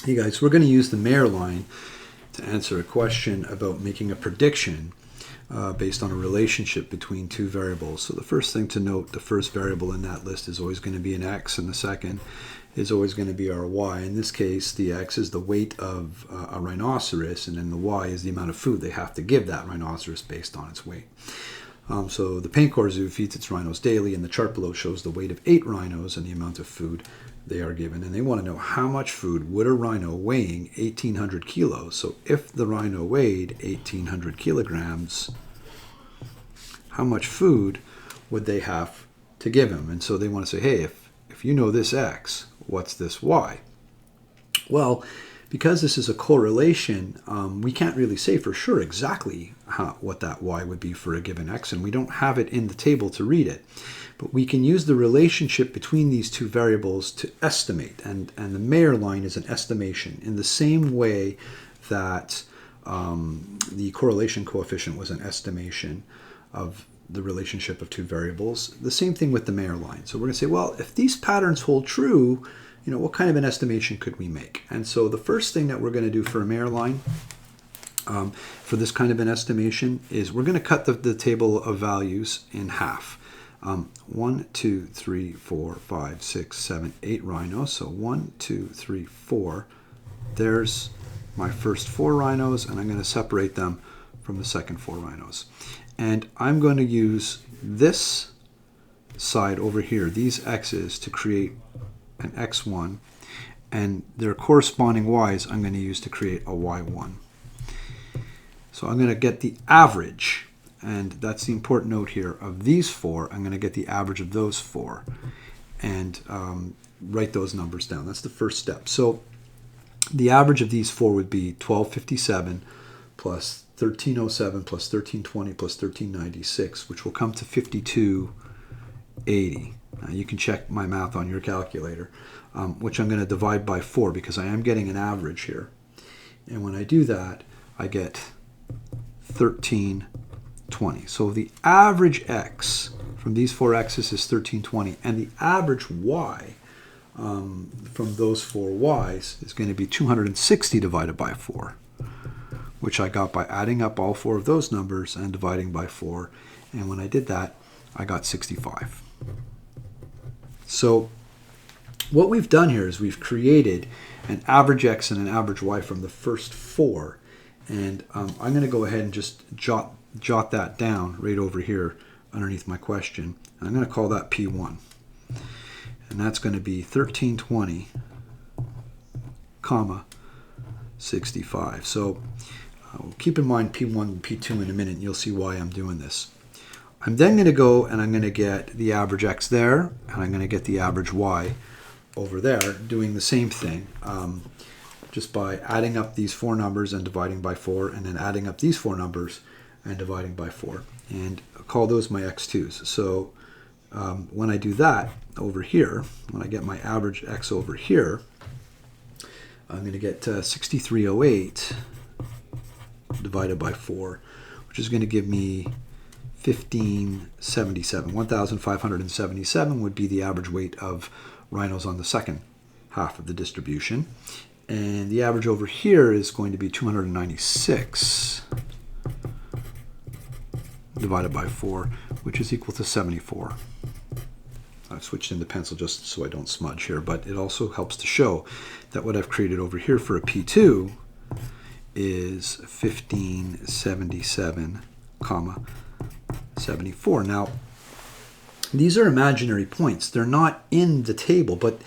Hey guys, we're going to use the Meyer line to answer a question about making a prediction based on a relationship between two variables. So the first thing to note, the first variable in that list is always going to be an x, and the second is always going to be our y. In this case, the x is the weight of a rhinoceros, and then the y is the amount of food they have to give that rhinoceros based on its weight. So the Paint Corps Zoo feeds its rhinos daily, and the chart below shows the weight of 8 rhinos and the amount of food they are given. And they want to know how much food would a rhino weighing 1,800 kilos. So if the rhino weighed 1,800 kilograms, how much food would they have to give him? And so they want to say, hey, if you know this x, what's this y? Well, because this is a correlation, we can't really say for sure exactly what that y would be for a given x, and we don't have it in the table to read it. But we can use the relationship between these two variables to estimate, and the Meyer line is an estimation in the same way that the correlation coefficient was an estimation of the relationship of two variables. The same thing with the Meyer line. So we're going to say, well, if these patterns hold true, what kind of an estimation could we make? And so the first thing that we're going to do for a Meyer line for this kind of an estimation is we're going to cut the table of values in half. 1, 2, 3, 4, 5, 6, 7, 8 rhinos. So 1, 2, 3, 4. There's my first 4 rhinos, and I'm going to separate them from the second 4 rhinos. And I'm going to use this side over here, these x's, to create an x1, and their corresponding y's I'm going to use to create a y1. So I'm going to get the average, and that's the important note here, of these 4. I'm going to get the average of those 4 and write those numbers down. That's the first step. So the average of these 4 would be 1257 plus 1307 plus 1320 plus 1396, which will come to 5280. Now you can check my math on your calculator, which I'm going to divide by 4 because I am getting an average here. And when I do that, I get 1320. So the average x from these 4 x's is 1320, and the average y from those 4 y's is going to be 260 divided by 4, which I got by adding up all 4 of those numbers and dividing by 4. And when I did that, I got 65. So what we've done here is we've created an average x and an average y from the first 4. And I'm going to go ahead and just jot that down right over here underneath my question. And I'm going to call that P1. And that's going to be 1320, comma, 65. So keep in mind P1 and P2 in a minute, and you'll see why I'm doing this. I'm then going to go and I'm going to get the average x there, and I'm going to get the average y over there, doing the same thing, just by adding up these 4 numbers and dividing by 4, and then adding up these 4 numbers and dividing by 4, and call those my x2s. So when I do that over here, when I get my average x over here, I'm going to get 6308 divided by 4, which is going to give me 1577. 1,577 would be the average weight of rhinos on the second half of the distribution. And the average over here is going to be 296 divided by 4, which is equal to 74. I've switched into pencil just so I don't smudge here, but it also helps to show that what I've created over here for a P2 is 1577, comma, 74. Now, these are imaginary points. They're not in the table, but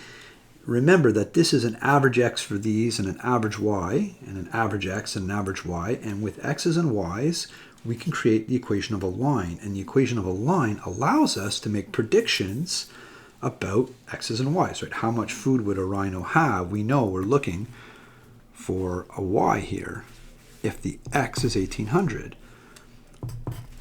remember that this is an average x for these and an average y and an average x and an average y. And with x's and y's, we can create the equation of a line. And the equation of a line allows us to make predictions about x's and y's, right? How much food would a rhino have? We know we're looking for a y here. If the x is 1,800,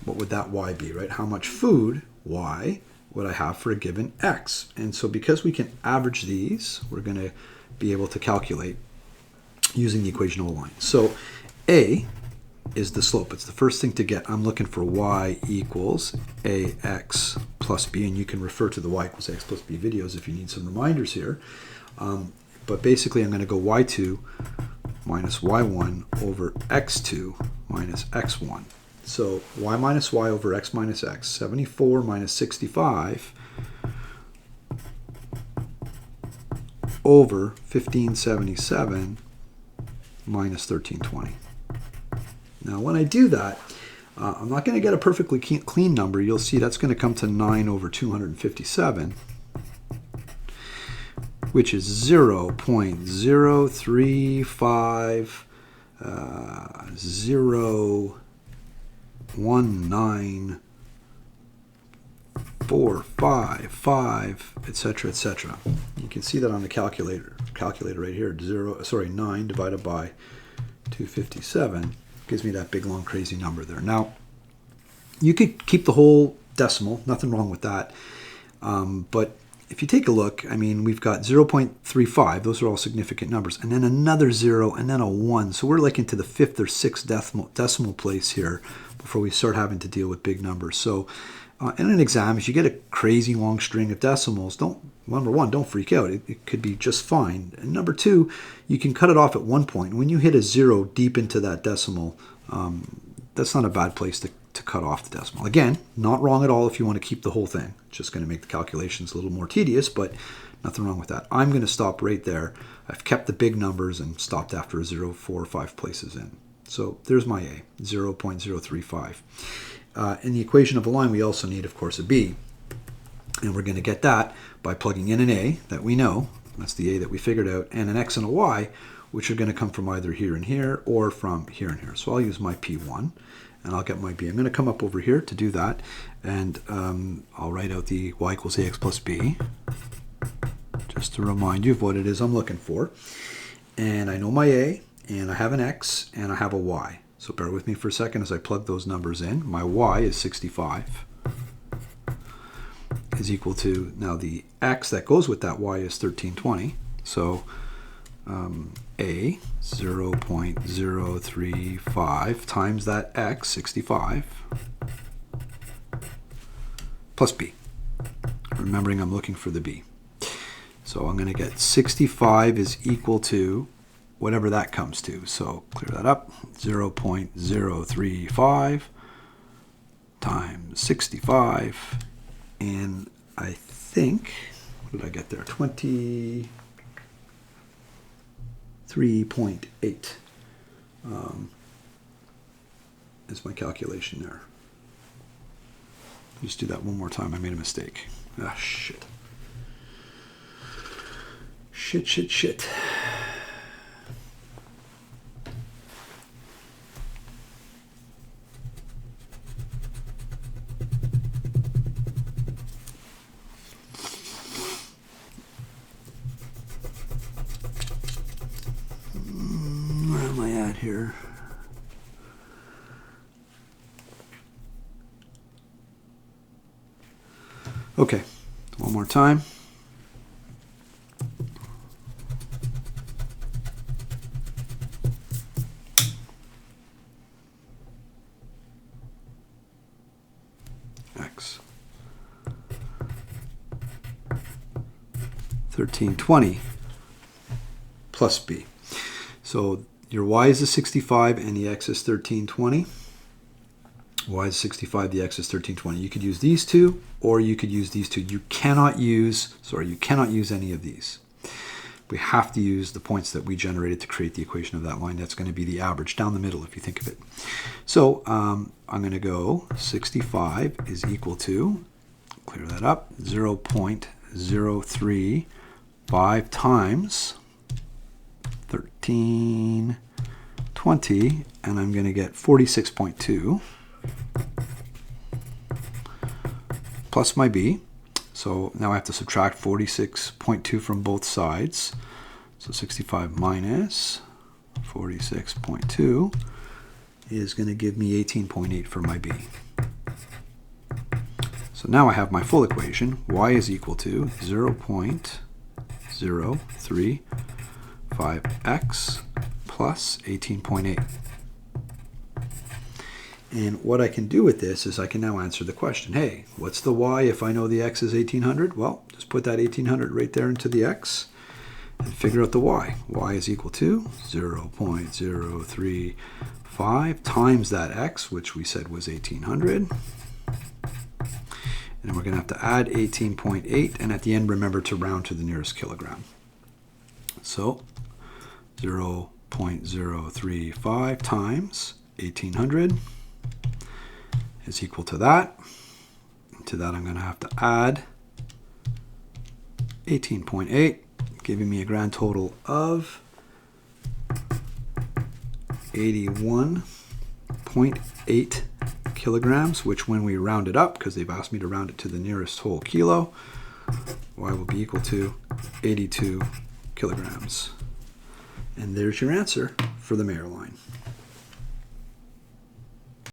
what would that y be, right? How much food, y, would I have for a given x? And so because we can average these, we're going to be able to calculate using the equation of a line. So a is the slope. It's the first thing to get. I'm looking for y equals ax plus b, and you can refer to the y equals ax plus b videos if you need some reminders here. but basically I'm going to go y2 minus y1 over x2 minus x1. So y minus y over x minus x, 74 minus 65 over 1577 minus 1320. Now when I do that, I'm not going to get a perfectly clean number. You'll see that's going to come to 9 over 257, which is 0.0351945, etc., etc. You can see that on the calculator right here. 9 divided by 257 gives me that big long crazy number there. Now you could keep the whole decimal, nothing wrong with that, but if you take a look, I mean, we've got 0.35, those are all significant numbers, and then another 0, and then a 1. So we're like into the 5th or 6th decimal place here before we start having to deal with big numbers. So in an exam, if you get a crazy long string of decimals, number one, don't freak out. It could be just fine. And number two, you can cut it off at one point. When you hit a 0 deep into that decimal, that's not a bad place to cut off the decimal. Again, not wrong at all if you want to keep the whole thing. It's just going to make the calculations a little more tedious, but nothing wrong with that. I'm going to stop right there. I've kept the big numbers and stopped after a 0, 4, or 5 places in. So there's my A, 0.035. In the equation of a line, we also need, of course, a B. And we're going to get that by plugging in an A that we know, that's the A that we figured out, and an X and a Y, which are going to come from either here and here or from here and here. So I'll use my P1. And I'll get my B. I'm going to come up over here to do that, and I'll write out the y equals ax plus b, just to remind you of what it is I'm looking for. And I know my A, and I have an x, and I have a y. So bear with me for a second as I plug those numbers in. My y is 65, is equal to, now the x that goes with that y is 1320. So A, 0.035 times that x, 65, plus b. Remembering I'm looking for the b. So I'm going to get 65 is equal to whatever that comes to. So clear that up. 0.035 times 65. And I think, what did I get there? 23.8 is my calculation there. Just do that one more time. I made a mistake. Ah, shit. Shit. Where am I at here? Okay, one more time. X. 1320 plus B. So your y is a 65 and the x is 1320. Y is 65, the x is 1320. You could use these two, or you could use these two. You cannot use any of these. We have to use the points that we generated to create the equation of that line. That's going to be the average down the middle if you think of it. So I'm going to go 65 is equal to, clear that up, 0.035 times 1320, and I'm going to get 46.2 plus my b. So now I have to subtract 46.2 from both sides. So 65 minus 46.2 is going to give me 18.8 for my b. So now I have my full equation. Y is equal to 0.035x plus 18.8. And what I can do with this is I can now answer the question, hey, what's the y if I know the x is 1800? Well, just put that 1800 right there into the x, and figure out the y. Y is equal to 0.035 times that x, which we said was 1800. And we're going to have to add 18.8, and at the end, remember to round to the nearest kilogram. So 0.035 times 1800 is equal to that. To that, I'm going to have to add 18.8, giving me a grand total of 81.8 kilograms, which when we round it up, because they've asked me to round it to the nearest whole kilo, y will be equal to 82 kilograms. And there's your answer for the Meyer line.